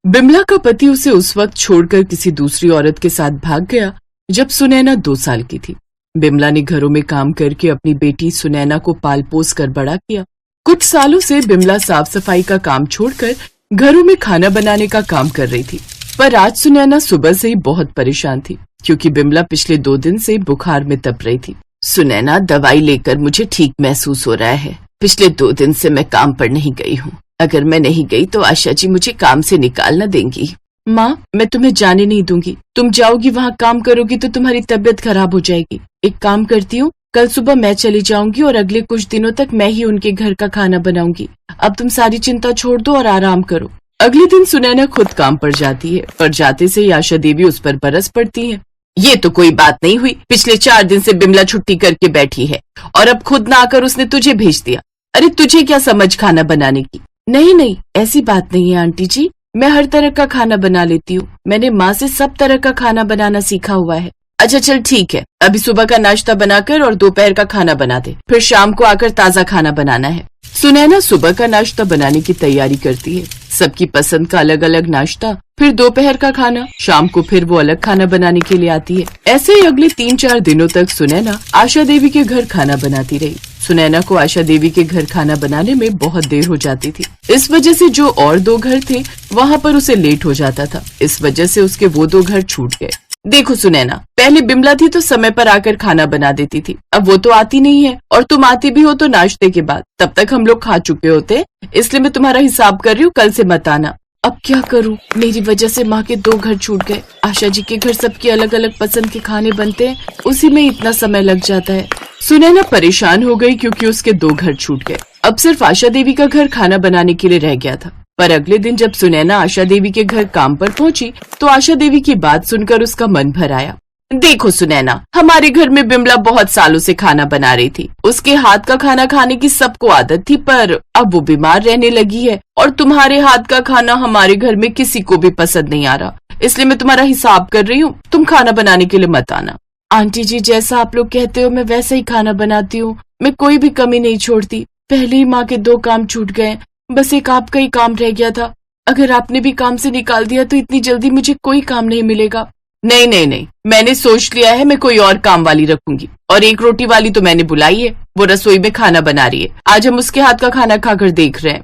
बिमला का पति उसे उस वक्त छोड़कर किसी दूसरी औरत के साथ भाग गया जब सुनैना 2 साल की थी। बिमला ने घरों में काम करके अपनी बेटी सुनैना को पाल पोस कर बड़ा किया। कुछ सालों से बिमला साफ सफाई का काम छोड़कर घरों में खाना बनाने का काम कर रही थी, पर आज सुनैना सुबह से ही बहुत परेशान थी क्योंकि बिमला पिछले 2 दिन से बुखार में तप रही थी। सुनैना, दवाई लेकर मुझे ठीक महसूस हो रहा है। पिछले 2 दिन से मैं काम पर नहीं गई हूँ। अगर मैं नहीं गई तो आशा जी मुझे काम से निकाल न देंगी। माँ, मैं तुम्हें जाने नहीं दूंगी। तुम जाओगी वहाँ काम करोगी तो तुम्हारी तबीयत खराब हो जाएगी। एक काम करती हूँ, कल सुबह मैं चली जाऊंगी और अगले कुछ दिनों तक मैं ही उनके घर का खाना बनाऊंगी। अब तुम सारी चिंता छोड़ दो और आराम करो। अगले दिन सुनैना खुद काम पर जाती है, पर जाते से ही आशा देवी उस पर बरस पड़ती है। ये तो कोई बात नहीं हुई। पिछले 4 दिन से बिमला छुट्टी करके बैठी है और अब खुद ना आकर उसने तुझे भेज दिया। अरे तुझे क्या समझ खाना बनाने की? नहीं नहीं, ऐसी बात नहीं है आंटी जी। मैं हर तरह का खाना बना लेती हूँ। मैंने माँ से सब तरह का खाना बनाना सीखा हुआ है। अच्छा चल ठीक है, अभी सुबह का नाश्ता बनाकर और दोपहर का खाना बना दे, फिर शाम को आकर ताज़ा खाना बनाना है। सुनैना सुबह का नाश्ता बनाने की तैयारी करती है। सबकी पसंद का अलग अलग नाश्ता, फिर दोपहर का खाना, शाम को फिर वो अलग खाना बनाने के लिए आती है। ऐसे ही अगले 3-4 दिनों तक सुनैना आशा देवी के घर खाना बनाती रही। सुनैना को आशा देवी के घर खाना बनाने में बहुत देर हो जाती थी। इस वजह से जो और 2 घर थे वहाँ पर उसे लेट हो जाता था। इस वजह से उसके वो 2 घर छूट गए। देखो सुनैना, पहले बिमला थी तो समय पर आकर खाना बना देती थी। अब वो तो आती नहीं है और तुम आती भी हो तो नाश्ते के बाद। तब तक हम लोग खा चुके होते, इसलिए मैं तुम्हारा हिसाब कर रही हूँ, कल से मत आना। अब क्या करूँ, मेरी वजह से माँ के 2 घर छूट गए। आशा जी के घर सबके अलग अलग पसंद के खाने बनते हैं, उसी में इतना समय लग जाता है। सुनैना परेशान हो गई क्योंकि उसके 2 घर छूट गए। अब सिर्फ आशा देवी का घर खाना बनाने के लिए रह गया था। पर अगले दिन जब सुनैना आशा देवी के घर काम पर पहुंची तो आशा देवी की बात सुनकर उसका मन भर आया। देखो सुनैना, हमारे घर में बिमला बहुत सालों से खाना बना रही थी। उसके हाथ का खाना खाने की सबको आदत थी, पर अब वो बीमार रहने लगी है और तुम्हारे हाथ का खाना हमारे घर में किसी को भी पसंद नहीं आ रहा। इसलिए मैं तुम्हारा हिसाब कर रही हूँ, तुम खाना बनाने के लिए मत आना। आंटी जी, जैसा आप लोग कहते हो मैं वैसा ही खाना बनाती हूँ। मैं कोई भी कमी नहीं छोड़ती। पहले ही माँ के 2 काम छूट गए, बस एक आपका ही काम रह गया था। अगर आपने भी काम से निकाल दिया तो इतनी जल्दी मुझे कोई काम नहीं मिलेगा। नहीं नहीं नहीं, मैंने सोच लिया है, मैं कोई और काम वाली रखूंगी। और एक रोटी वाली तो मैंने बुलाई है, वो रसोई में खाना बना रही है। आज हम उसके हाथ का खाना खाकर देख रहे हैं।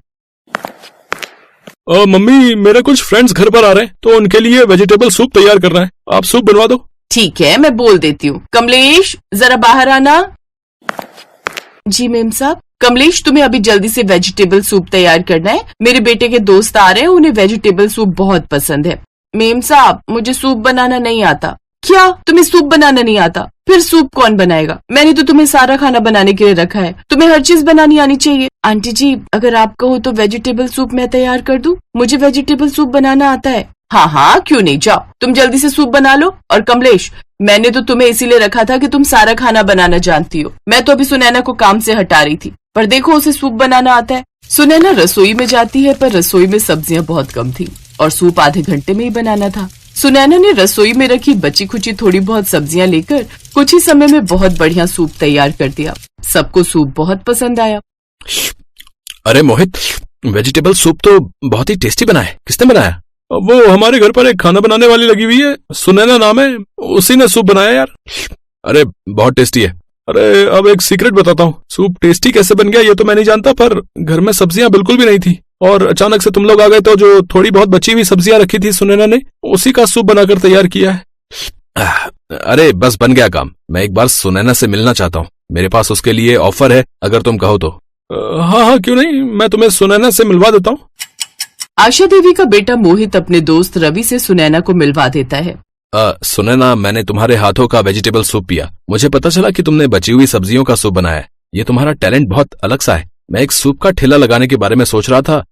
मम्मी, मेरे कुछ फ्रेंड्स घर पर आ रहे हैं तो उनके लिए वेजिटेबल सूप तैयार करना है। आप सूप बनवा दो। ठीक है, मैं बोल देती हूँ। कमलेश, जरा बाहर आना। जी मेम साहब। कमलेश, तुम्हें अभी जल्दी से वेजिटेबल सूप तैयार करना है। मेरे बेटे के दोस्त आ रहे हैं, उन्हें वेजिटेबल सूप बहुत पसंद है। मेम साहब, मुझे सूप बनाना नहीं आता। क्या, तुम्हें सूप बनाना नहीं आता? फिर सूप कौन बनाएगा? मैंने तो तुम्हें सारा खाना बनाने के लिए रखा है, तुम्हें हर चीज बनानी आनी चाहिए। आंटी जी, अगर आप कहो तो वेजिटेबल सूप मैं तैयार कर दूं। मुझे वेजिटेबल सूप बनाना आता है। हाँ हाँ, क्यों नहीं, जाओ तुम जल्दी से सूप बना लो। और कमलेश, मैंने तो तुम्हें इसीलिए रखा था कि तुम सारा खाना बनाना जानती हो। मैं तो अभी सुनैना को काम से हटा रही थी, पर देखो उसे सूप बनाना आता है। सुनैना रसोई में जाती है, पर रसोई में सब्जियां बहुत कम थी और सूप आधे घंटे में ही बनाना था। सुनैना ने रसोई में रखी बची खुची थोड़ी बहुत सब्जियां लेकर कुछ ही समय में बहुत बढ़िया सूप तैयार कर दिया। सबको सूप बहुत पसंद आया। अरे मोहित, वेजिटेबल सूप तो बहुत ही टेस्टी बना है। किसने बनाया? वो हमारे घर पर एक खाना बनाने वाली लगी हुई है, सुनैना नाम है, उसी ने सूप बनाया यार। अरे बहुत टेस्टी है। अरे अब एक सीक्रेट बताता हूँ, सूप टेस्टी कैसे बन गया ये तो मैं नहीं जानता, पर घर में सब्जियां बिल्कुल भी नहीं थी और अचानक से तुम लोग आ गए तो जो थोड़ी बहुत बची हुई सब्जियां रखी थी सुनैना ने, उसी का सूप बनाकर तैयार किया है। अरे बस बन गया काम। मैं एक बार सुनैना से मिलना चाहता हूँ, मेरे पास उसके लिए ऑफर है, अगर तुम कहो तो। हाँ हाँ, क्यों नहीं, मैं तुम्हें सुनैना से मिलवा देता हूँ। आशा देवी का बेटा मोहित अपने दोस्त रवि से सुनैना को मिलवा देता है। सुनैना, मैंने तुम्हारे हाथों का वेजिटेबल सूप पिया। मुझे पता चला कि तुमने बची हुई सब्जियों का सूप बनाया है। ये तुम्हारा टैलेंट बहुत अलग सा है। मैं एक सूप का ठेला लगाने के बारे में सोच रहा था।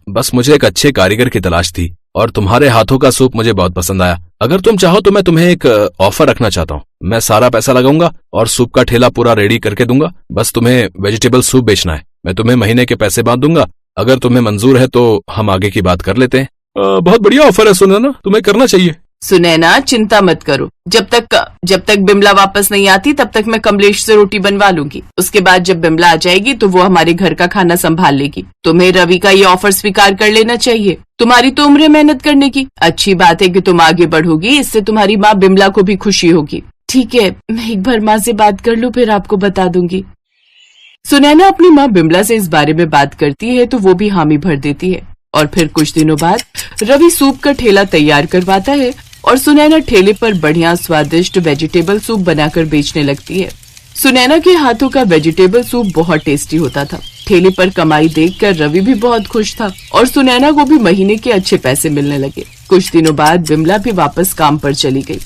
बस मुझे एक अच्छे कारीगर की तलाश थी और तुम्हारे हाथों का सूप मुझे बहुत पसंद आया। अगर तुम चाहो तो मैं तुम्हें एक ऑफर रखना चाहता हूँ। मैं सारा पैसा लगाऊंगा और सूप का ठेला पूरा रेडी करके दूंगा। बस तुम्हें वेजिटेबल सूप बेचना है। मैं तुम्हें महीने के पैसे बांध दूंगा। अगर तुम्हें मंजूर है तो हम आगे की बात कर लेते हैं। बहुत बढ़िया ऑफर है सुनैना, तुम्हें करना चाहिए। सुनैना चिंता मत करो, जब तक बिमला वापस नहीं आती तब तक मैं कमलेश से रोटी बनवा लूंगी। उसके बाद जब बिमला आ जाएगी तो वो हमारे घर का खाना संभाल लेगी। तुम्हें रवि का ये ऑफर स्वीकार कर लेना चाहिए। तुम्हारी तो उम्र है मेहनत करने की। अच्छी बात है कि तुम आगे बढ़ोगी, इससे तुम्हारी माँ बिमला को भी खुशी होगी। ठीक है, मैं एक बार माँ से बात कर लूं, फिर आपको बता दूंगी। सुनैना अपनी माँ बिमला से इस बारे में बात करती है तो वो भी हामी भर देती है। और फिर कुछ दिनों बाद रवि सूप का ठेला तैयार करवाता है और सुनैना ठेले पर बढ़िया स्वादिष्ट वेजिटेबल सूप बनाकर बेचने लगती है। सुनैना के हाथों का वेजिटेबल सूप बहुत टेस्टी होता था। ठेले पर कमाई देखकर रवि भी बहुत खुश था और सुनैना को भी महीने के अच्छे पैसे मिलने लगे। कुछ दिनों बाद बिमला भी वापस काम पर चली गई।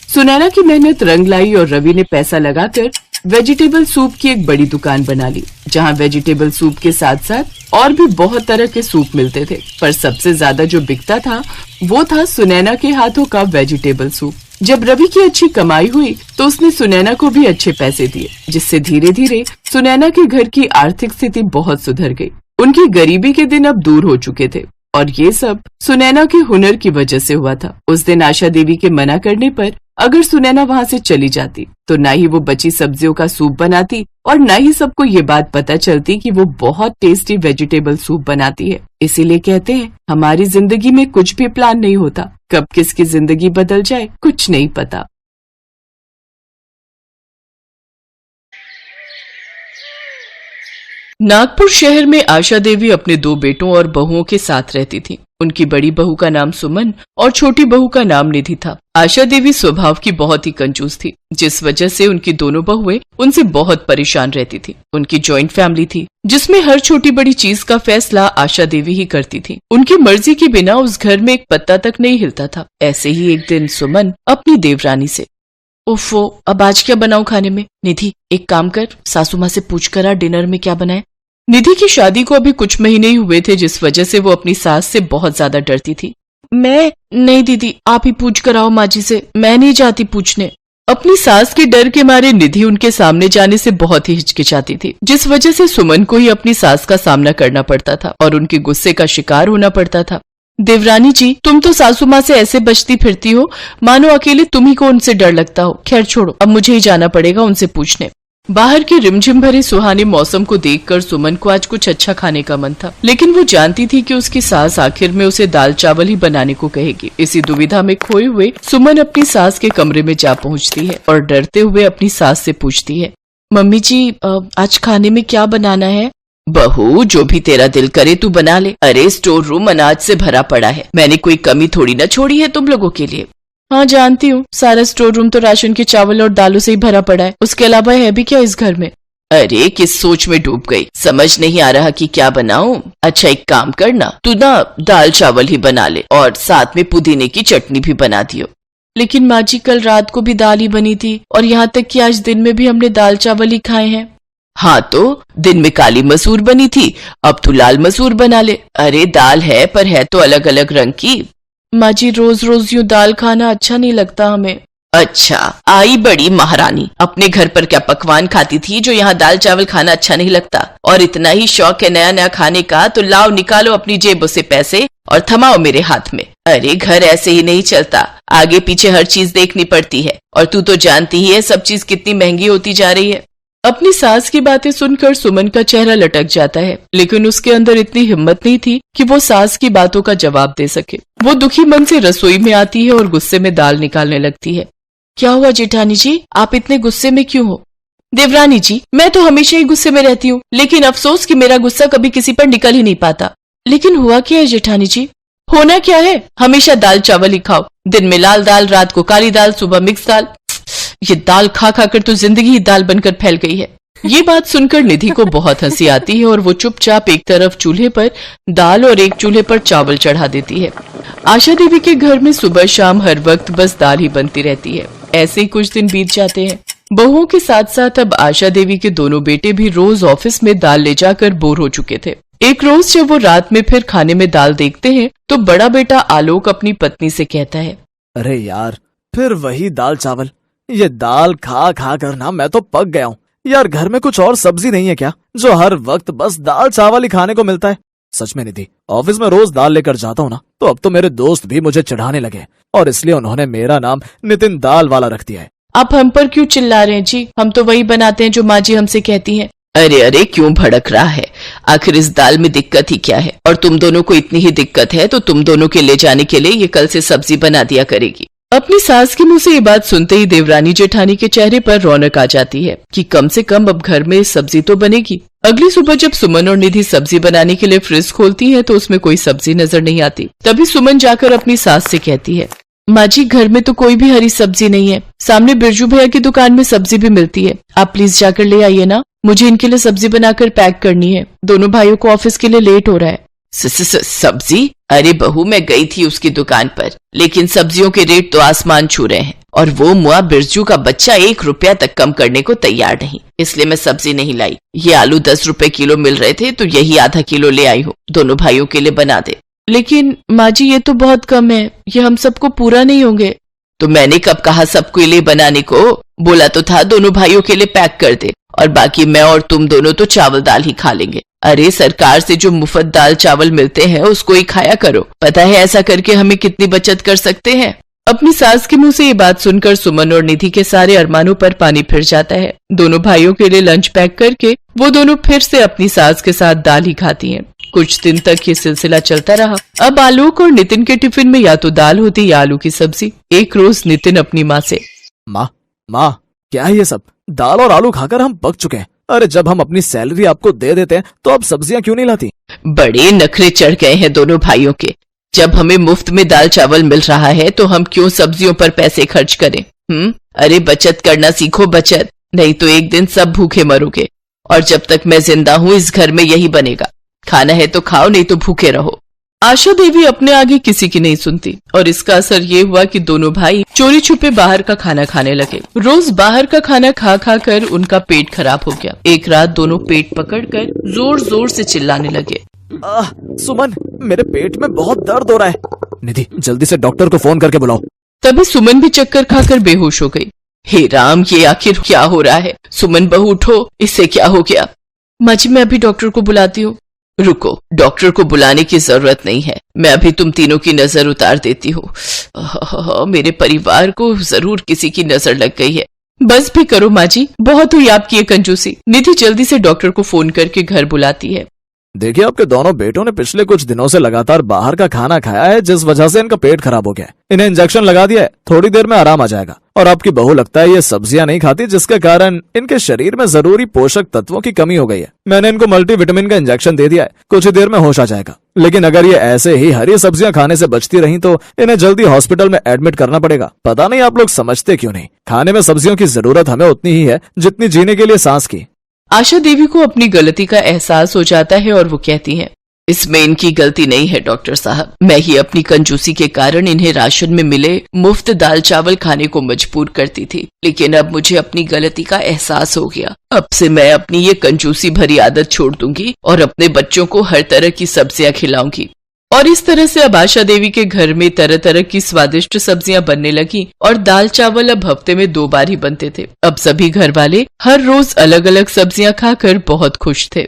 सुनैना की मेहनत रंग लाई और रवि ने पैसा लगाकर वेजिटेबल सूप की एक बड़ी दुकान बना ली, जहां वेजिटेबल सूप के साथ साथ और भी बहुत तरह के सूप मिलते थे। पर सबसे ज्यादा जो बिकता था वो था सुनैना के हाथों का वेजिटेबल सूप। जब रवि की अच्छी कमाई हुई तो उसने सुनैना को भी अच्छे पैसे दिए, जिससे धीरे धीरे सुनैना के घर की आर्थिक स्थिति बहुत सुधर गई। उनकी गरीबी के दिन अब दूर हो चुके थे और ये सब सुनैना के हुनर की वजह से हुआ था। उस दिन आशा देवी के मना करने पर अगर सुनैना वहाँ से चली जाती तो ना ही वो बची सब्जियों का सूप बनाती और ना ही सबको ये बात पता चलती कि वो बहुत टेस्टी वेजिटेबल सूप बनाती है। इसीलिए कहते हैं हमारी जिंदगी में कुछ भी प्लान नहीं होता, कब किसकी जिंदगी बदल जाए कुछ नहीं पता। नागपुर शहर में आशा देवी अपने 2 बेटों और बहुओं के साथ रहती थी। उनकी बड़ी बहू का नाम सुमन और छोटी बहू का नाम निधि था। आशा देवी स्वभाव की बहुत ही कंजूस थी, जिस वजह से उनकी दोनों बहुएं उनसे बहुत परेशान रहती थी। उनकी जॉइंट फैमिली थी, जिसमें हर छोटी बड़ी चीज का फैसला आशा देवी ही करती थी। उनकी मर्जी के बिना उस घर में एक पत्ता तक नहीं हिलता था। ऐसे ही एक दिन सुमन अपनी देवरानी से, ओफो, अब आज क्या बनाऊं खाने में? निधि, एक काम कर, सासू माँ से पूछ कर आ डिनर में क्या बनाए। निधि की शादी को अभी कुछ महीने ही हुए थे, जिस वजह से वो अपनी सास से बहुत ज्यादा डरती थी। मैं नहीं दीदी, आप ही पूछ कर आओ माँ जी से, मैं नहीं जाती पूछने। अपनी सास के डर के मारे निधि उनके सामने जाने से बहुत ही हिचकिचाती थी, जिस वजह से सुमन को ही अपनी सास का सामना करना पड़ता था और उनके गुस्से का शिकार होना पड़ता था। देवरानी जी, तुम तो सासू माँ से ऐसे बचती फिरती हो मानो अकेले तुम ही को उनसे डर लगता हो। खैर छोड़ो, अब मुझे ही जाना पड़ेगा उनसे पूछने। बाहर के रिमझिम भरे सुहाने मौसम को देखकर सुमन को आज कुछ अच्छा खाने का मन था, लेकिन वो जानती थी कि उसकी सास आखिर में उसे दाल चावल ही बनाने को कहेगी। इसी दुविधा में खोए हुए सुमन अपनी सास के कमरे में जा पहुंचती है और डरते हुए अपनी सास से पूछती है, मम्मी जी, आज खाने में क्या बनाना है? बहू, जो भी तेरा दिल करे तू बना ले। अरे स्टोर रूम अनाज से भरा पड़ा है, मैंने कोई कमी थोड़ी ना छोड़ी है तुम लोगों के लिए। हाँ जानती हूँ, सारा स्टोर रूम तो राशन के चावल और दालों से ही भरा पड़ा है, उसके अलावा है भी क्या इस घर में? अरे किस सोच में डूब गई, समझ नहीं आ रहा कि क्या बनाऊं? अच्छा एक काम करना, तू ना दाल चावल ही बना ले और साथ में पुदीने की चटनी भी बना दियो। लेकिन माँ जी, कल रात को भी दाल ही बनी थी और यहाँ तक कि आज दिन में भी हमने दाल चावल ही खाए हैं। हाँ तो दिन में काली मसूर बनी थी, अब तू लाल मसूर बना ले। अरे दाल है पर है तो अलग अलग रंग की। माँ जी, रोज रोज यूं दाल खाना अच्छा नहीं लगता हमें। अच्छा, आई बड़ी महारानी, अपने घर पर क्या पकवान खाती थी जो यहाँ दाल चावल खाना अच्छा नहीं लगता? और इतना ही शौक है नया नया खाने का तो लाओ निकालो अपनी जेबों से पैसे और थमाओ मेरे हाथ में। अरे घर ऐसे ही नहीं चलता, आगे पीछे हर चीज देखनी पड़ती है और तू तो जानती ही है सब चीज कितनी महंगी होती जा रही है। अपनी सास की बातें सुनकर सुमन का चेहरा लटक जाता है, लेकिन उसके अंदर इतनी हिम्मत नहीं थी कि वो सास की बातों का जवाब दे सके। वो दुखी मन से रसोई में आती है और गुस्से में दाल निकालने लगती है। क्या हुआ जेठानी जी, आप इतने गुस्से में क्यों हो? देवरानी जी, मैं तो हमेशा ही गुस्से में रहती हूँ, लेकिन अफसोस कि मेरा गुस्सा कभी किसी पर निकल ही नहीं पाता। लेकिन हुआ क्या है जेठानी जी? होना क्या है, हमेशा दाल चावल ही खाओ, दिन में लाल दाल, रात को काली दाल, सुबह मिक्स दाल। ये दाल खा खाकर तो जिंदगी ही दाल बनकर फैल गई है। ये बात सुनकर निधि को बहुत हंसी आती है और वो चुपचाप एक तरफ चूल्हे पर दाल और एक चूल्हे पर चावल चढ़ा देती है। आशा देवी के घर में सुबह शाम हर वक्त बस दाल ही बनती रहती है। ऐसे ही कुछ दिन बीत जाते हैं। बहुओं के साथ साथ अब आशा देवी के दोनों बेटे भी रोज ऑफिस में दाल ले जाकर बोर हो चुके थे। एक रोज जब वो रात में फिर खाने में दाल देखते हैं तो बड़ा बेटा आलोक अपनी पत्नी से कहता है, अरे यार, फिर वही दाल चावल। ये दाल खा खा कर ना मैं तो पक गया हूँ। यार घर में कुछ और सब्जी नहीं है क्या, जो हर वक्त बस दाल चावल ही खाने को मिलता है? सच में निधि, ऑफिस में रोज दाल लेकर जाता हूँ ना, तो अब तो मेरे दोस्त भी मुझे चिढ़ाने लगे और इसलिए उन्होंने मेरा नाम नितिन दाल वाला रख दिया है। आप हम पर क्यों चिल्ला रहे हैं जी? हम तो वही बनाते हैं जो माँ जी हमसे कहती हैं। अरे अरे, क्यों भड़क रहा है? आखिर इस दाल में दिक्कत ही क्या है? और तुम दोनों को इतनी ही दिक्कत है तो तुम दोनों के ले जाने के लिए ये कल से सब्जी बना दिया करेगी। अपनी सास के मुंह से ये बात सुनते ही देवरानी जेठानी के चेहरे पर रौनक आ जाती है कि कम से कम अब घर में सब्जी तो बनेगी। अगली सुबह जब सुमन और निधि सब्जी बनाने के लिए फ्रिज खोलती है तो उसमें कोई सब्जी नजर नहीं आती। तभी सुमन जाकर अपनी सास से कहती है, माँ जी घर में तो कोई भी हरी सब्जी नहीं है, सामने बिरजू भैया की दुकान में सब्जी भी मिलती है, आप प्लीज जाकर ले आइए ना, मुझे इनके लिए सब्जी बनाकर पैक करनी है, दोनों भाइयों को ऑफिस के लिए लेट हो रहा है। सब्जी? अरे बहू, मैं गई थी उसकी दुकान पर, लेकिन सब्जियों के रेट तो आसमान छू रहे हैं और वो मुआ बिरजू का बच्चा 1 रुपया तक कम करने को तैयार नहीं, इसलिए मैं सब्जी नहीं लाई। ये आलू 10 रुपए किलो मिल रहे थे तो यही आधा किलो ले आई हूँ, दोनों भाइयों के लिए बना दे। लेकिन माँ जी ये तो बहुत कम है, ये हम सबको पूरा नहीं होंगे। तो मैंने कब कहा सबके लिए बनाने को? बोला तो था दोनों भाइयों के लिए पैक कर दे और बाकी मैं और तुम दोनों तो चावल दाल ही खा लेंगे। अरे सरकार से जो मुफ्त दाल चावल मिलते हैं उसको ही खाया करो, पता है ऐसा करके हमें कितनी बचत कर सकते हैं। अपनी सास के मुंह से ये बात सुनकर सुमन और निधि के सारे अरमानों पर पानी फिर जाता है। दोनों भाइयों के लिए लंच पैक करके वो दोनों फिर से अपनी सास के साथ दाल ही खाती हैं। कुछ दिन तक ये सिलसिला चलता रहा। अब आलोक और नितिन के टिफिन में या तो दाल होती या आलू की सब्जी। एक रोज नितिन अपनी माँ से, माँ क्या है ये सब? दाल और आलू खाकर हम पक चुके हैं। अरे जब हम अपनी सैलरी आपको दे देते हैं तो आप सब्जियां क्यों नहीं लाती? बड़े नखरे चढ़ गए हैं दोनों भाइयों के। जब हमें मुफ्त में दाल चावल मिल रहा है तो हम क्यों सब्जियों पर पैसे खर्च करें? अरे बचत करना सीखो, बचत, नहीं तो एक दिन सब भूखे मरोगे। और जब तक मैं जिंदा हूँ इस घर में यही बनेगा, खाना है तो खाओ, नहीं तो भूखे रहो। आशा देवी अपने आगे किसी की नहीं सुनती और इसका असर ये हुआ कि दोनों भाई चोरी छुपे बाहर का खाना खाने लगे। रोज बाहर का खाना खा खा कर उनका पेट खराब हो गया। एक रात दोनों पेट पकड़कर जोर जोर से चिल्लाने लगे, सुमन, मेरे पेट में बहुत दर्द हो रहा है। निधि जल्दी से डॉक्टर को फोन करके बुलाओ। तभी सुमन भी चक्कर खाकर बेहोश हो गई। हे राम, ये आखिर क्या हो रहा है? सुमन बहू उठो, इससे क्या हो गया? माँ जी मैं अभी डॉक्टर को बुलाती हूँ। रुको, डॉक्टर को बुलाने की जरूरत नहीं है, मैं अभी तुम तीनों की नजर उतार देती हूँ। मेरे परिवार को जरूर किसी की नजर लग गई है। बस भी करो माँ जी, बहुत हुई आपकी ये कंजूसी। निधि जल्दी से डॉक्टर को फोन करके घर बुलाती है। देखिए आपके दोनों बेटों ने पिछले कुछ दिनों से लगातार बाहर का खाना खाया है, जिस वजह से इनका पेट खराब हो गया है। इन्हें इंजेक्शन लगा दिया है, थोड़ी देर में आराम आ जाएगा। और आपकी बहू लगता है ये सब्जियां नहीं खाती, जिसके कारण इनके शरीर में जरूरी पोषक तत्वों की कमी हो गई है। मैंने इनको मल्टीविटामिन का इंजेक्शन दे दिया है, कुछ ही देर में होश आ जाएगा। लेकिन अगर ये ऐसे ही हरी सब्जियां खाने से बचती रही तो इन्हें जल्दी हॉस्पिटल में एडमिट करना पड़ेगा। पता नहीं आप लोग समझते क्यों नहीं, खाने में सब्जियों की जरूरत हमें उतनी ही है जितनी जीने के लिए सांस की। आशा देवी को अपनी गलती का एहसास हो जाता है और वो कहती है, इसमें इनकी गलती नहीं है डॉक्टर साहब, मैं ही अपनी कंजूसी के कारण इन्हें राशन में मिले मुफ्त दाल चावल खाने को मजबूर करती थी। लेकिन अब मुझे अपनी गलती का एहसास हो गया। अब से मैं अपनी ये कंजूसी भरी आदत छोड़ दूंगी और अपने बच्चों को हर तरह की सब्जियां खिलाऊंगी। और इस तरह से अब आशा देवी के घर में तरह तरह की स्वादिष्ट सब्जियां बनने लगी और दाल चावल अब हफ्ते में 2 बार ही बनते थे। अब सभी घर वाले हर रोज अलग अलग सब्जियां खाकर बहुत खुश थे।